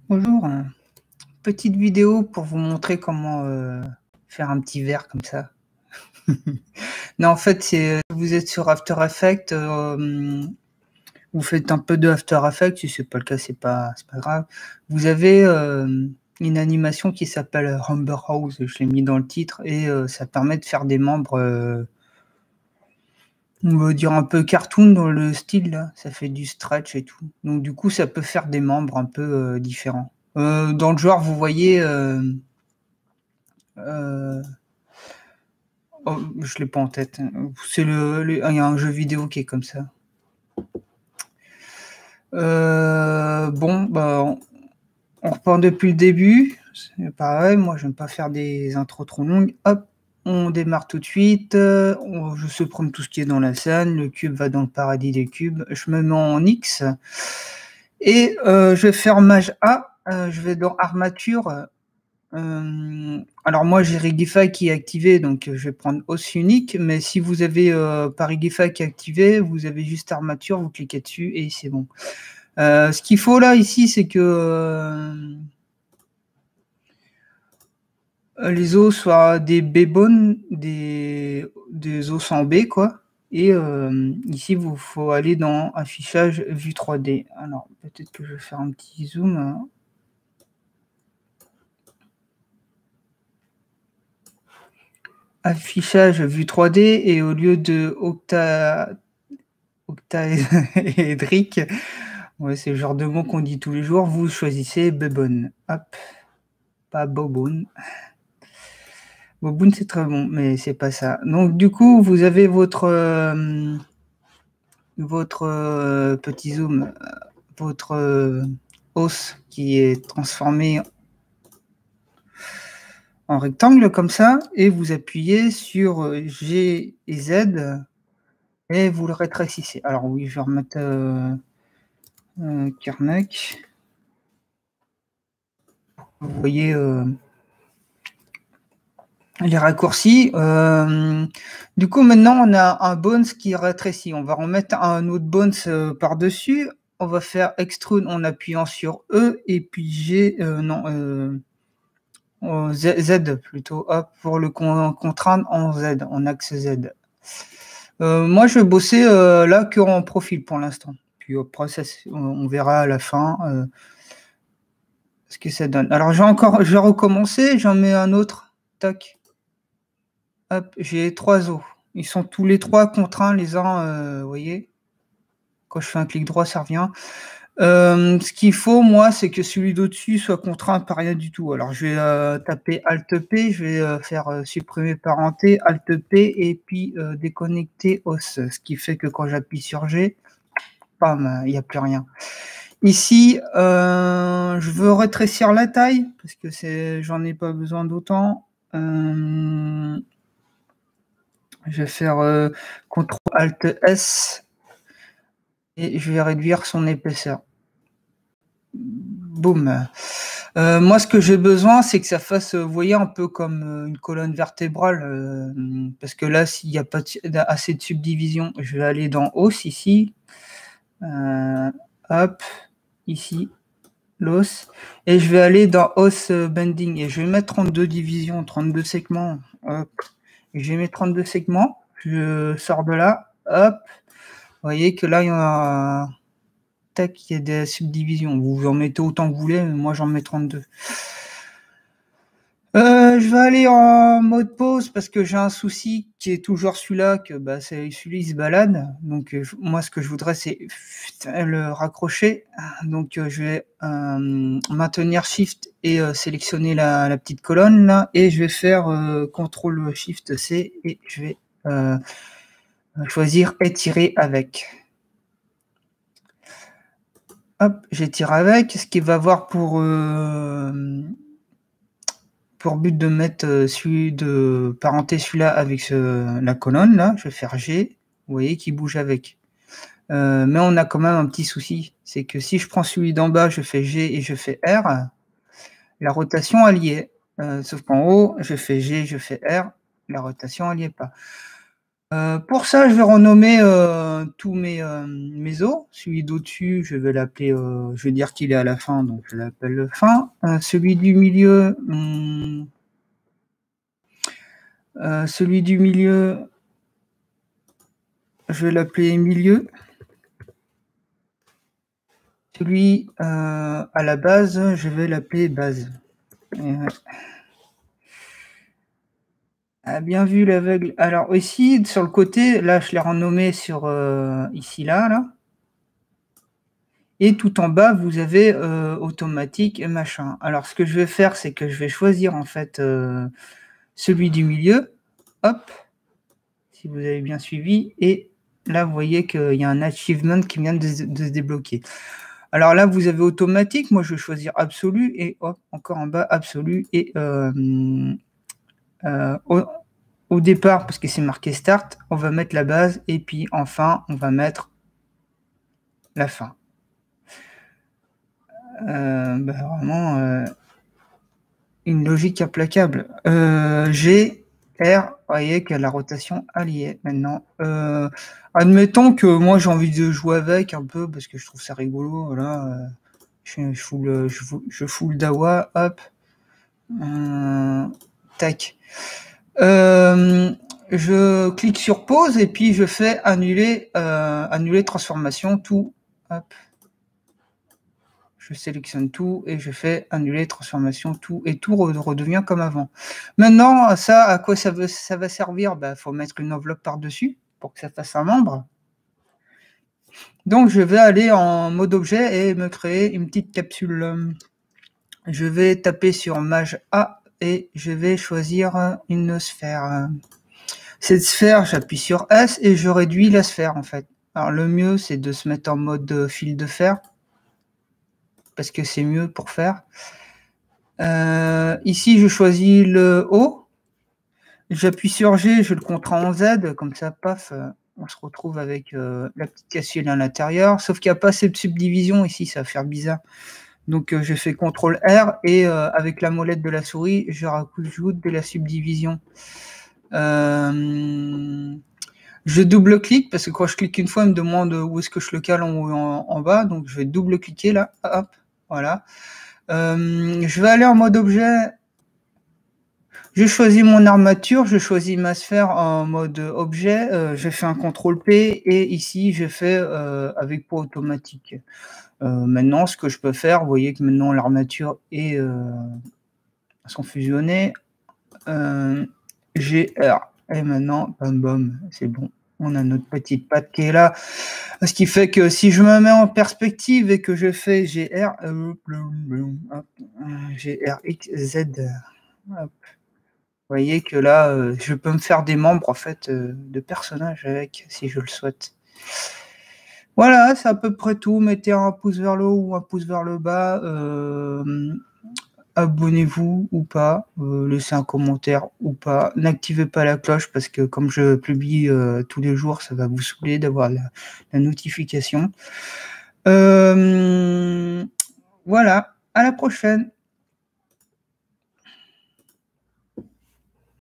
Bonjour, petite vidéo pour vous montrer comment faire un petit verre comme ça. Non, en fait, c'est vous êtes sur After Effects, vous faites un peu de After Effects, si c'est pas le cas, c'est pas grave. Vous avez une animation qui s'appelle Humber House, je l'ai mis dans le titre, et ça permet de faire des membres, on va dire un peu cartoon dans le style là, ça fait du stretch et tout. Donc du coup, ça peut faire des membres un peu différents. Dans le genre, vous voyez. Oh, je l'ai pas en tête. C'est il y a un jeu vidéo qui est comme ça. Bon, bah, on reprend depuis le début. C'est pareil, moi j'aime pas faire des intros trop longues. Hop, on démarre tout de suite. Je supprime tout ce qui est dans la scène. Le cube va dans le paradis des cubes. Je me mets en X. Et je vais faire Mage A. Je vais dans Armature. Alors moi j'ai Rigify qui est activé, donc je vais prendre hausse unique, mais si vous avez pas Rigify qui est activé, vous avez juste armature, vous cliquez dessus et c'est bon. Ce qu'il faut là ici, c'est que les os soient des B-bones, des os en B quoi. Et ici, il faut aller dans affichage vue 3D. Alors peut-être que je vais faire un petit zoom. Hein. Affichage vue 3D et au lieu de octaédrique, ouais, c'est le genre de mots qu'on dit tous les jours, vous choisissez Bebon. Hop, pas Boboon. Boboon c'est très bon, mais c'est pas ça. Donc du coup, vous avez votre petit zoom, votre os qui est transformé en rectangle comme ça, et vous appuyez sur G et Z et vous le rétrécissez. Alors oui, je vais remettre Karnak. Vous voyez les raccourcis. Du coup, maintenant, on a un bones qui rétrécit. On va remettre un autre bones par-dessus. On va faire extrude en appuyant sur E et puis G, Z plutôt, hop, pour le contraindre en Z, en axe Z. Moi, je vais bosser là que en profil pour l'instant. Puis après, on verra à la fin ce que ça donne. Alors, je vais recommencer, j'en mets un autre. Tac. Hop, j'ai 3 os. Ils sont tous les 3 contraints les uns, vous voyez? Quand je fais un clic droit, ça revient. Ce qu'il faut, moi, c'est que celui d'au-dessus soit contraint par rien du tout. Alors, je vais taper Alt-P, je vais faire supprimer parenté, Alt-P, et puis déconnecter os. Ce qui fait que quand j'appuie sur G, bam, il n'y a plus rien. Ici, je veux rétrécir la taille, parce que j'en ai pas besoin d'autant. Je vais faire CTRL-ALT-S et je vais réduire son épaisseur. Boum. Moi, ce que j'ai besoin, c'est que ça fasse, vous voyez, un peu comme une colonne vertébrale, parce que là, s'il n'y a pas assez de subdivision, je vais aller dans os ici, hop, ici, l'os, et je vais aller dans os bending, et je vais mettre 32 divisions, 32 segments, hop, et je vais mettre 32 segments, je sors de là, hop, vous voyez que là, il y a tac, il y a des subdivisions. Vous en mettez autant que vous voulez, mais moi j'en mets 32. Je vais aller en mode pause parce que j'ai un souci qui est toujours celui-là, que celui-là il se balade. Donc moi ce que je voudrais c'est le raccrocher. Donc je vais maintenir Shift et sélectionner la petite colonne là, et je vais faire CTRL Shift C et je vais choisir étirer avec. Hop, j'étire avec, ce qui va avoir pour but de mettre de parenter celui-là avec la colonne, là, je vais faire G, vous voyez, qui bouge avec. Mais on a quand même un petit souci, c'est que si je prends celui d'en bas, je fais G et je fais R, la rotation elle y est. Sauf qu'en haut, je fais G, je fais R, la rotation elle y est pas. Pour ça, je vais renommer tous mes os. Celui d'au-dessus, je vais l'appeler, je vais dire qu'il est à la fin, donc je l'appelle fin. Celui du milieu, je vais l'appeler milieu. Celui à la base, je vais l'appeler base. Ah, bien vu l'aveugle. Alors ici, sur le côté, là, je l'ai renommé sur ici, là. Et tout en bas, vous avez automatique et machin. Alors, ce que je vais faire, c'est que je vais choisir en fait celui du milieu. Hop, si vous avez bien suivi. Et là, vous voyez qu'il y a un achievement qui vient de se débloquer. Alors là, vous avez automatique. Moi, je vais choisir absolu. Et hop, encore en bas, absolu. Et au départ, parce que c'est marqué start, on va mettre la base. Et puis enfin, on va mettre la fin. Vraiment une logique implacable. G, R, vous voyez que la rotation alliée maintenant. Admettons que moi j'ai envie de jouer avec un peu parce que je trouve ça rigolo. Voilà, je fous le dawa, hop, tac. Je clique sur pause et puis je fais annuler transformation, tout, hop. Je sélectionne tout et je fais annuler transformation, tout, et tout redevient comme avant. Maintenant, ça, à quoi ça va servir? Faut mettre une enveloppe par-dessus pour que ça fasse un membre. Donc, je vais aller en mode objet et me créer une petite capsule. Je vais taper sur Maj A et je vais choisir une sphère. Cette sphère, j'appuie sur S et je réduis la sphère, en fait. Alors, le mieux, c'est de se mettre en mode fil de fer, parce que c'est mieux pour faire. Ici, je choisis le haut. J'appuie sur G, je le contrains en Z, comme ça, paf, on se retrouve avec la petite capsule à l'intérieur. Sauf qu'il n'y a pas cette subdivision ici, ça va faire bizarre. Donc, je fais CTRL R et avec la molette de la souris, je rajoute de la subdivision. Je double-clique parce que quand je clique une fois, il me demande où est-ce que je le cale en haut et en bas. Donc, je vais double-cliquer là. Hop, voilà. Je vais aller en mode objet. Je choisis mon armature, je choisis ma sphère en mode objet, je fais un CTRL P et ici je fais avec poids automatique. Maintenant, ce que je peux faire, vous voyez que maintenant l'armature et sont fusionnées. GR. Et maintenant, bam bam, c'est bon. On a notre petite patte qui est là. Ce qui fait que si je me mets en perspective et que je fais GR, GRXZ, hop. Vous voyez que là, je peux me faire des membres en fait de personnages avec, si je le souhaite. Voilà, c'est à peu près tout. Mettez un pouce vers le haut ou un pouce vers le bas. Abonnez-vous ou pas. Laissez un commentaire ou pas. N'activez pas la cloche parce que comme je publie tous les jours, ça va vous saouler d'avoir la notification. Voilà, à la prochaine.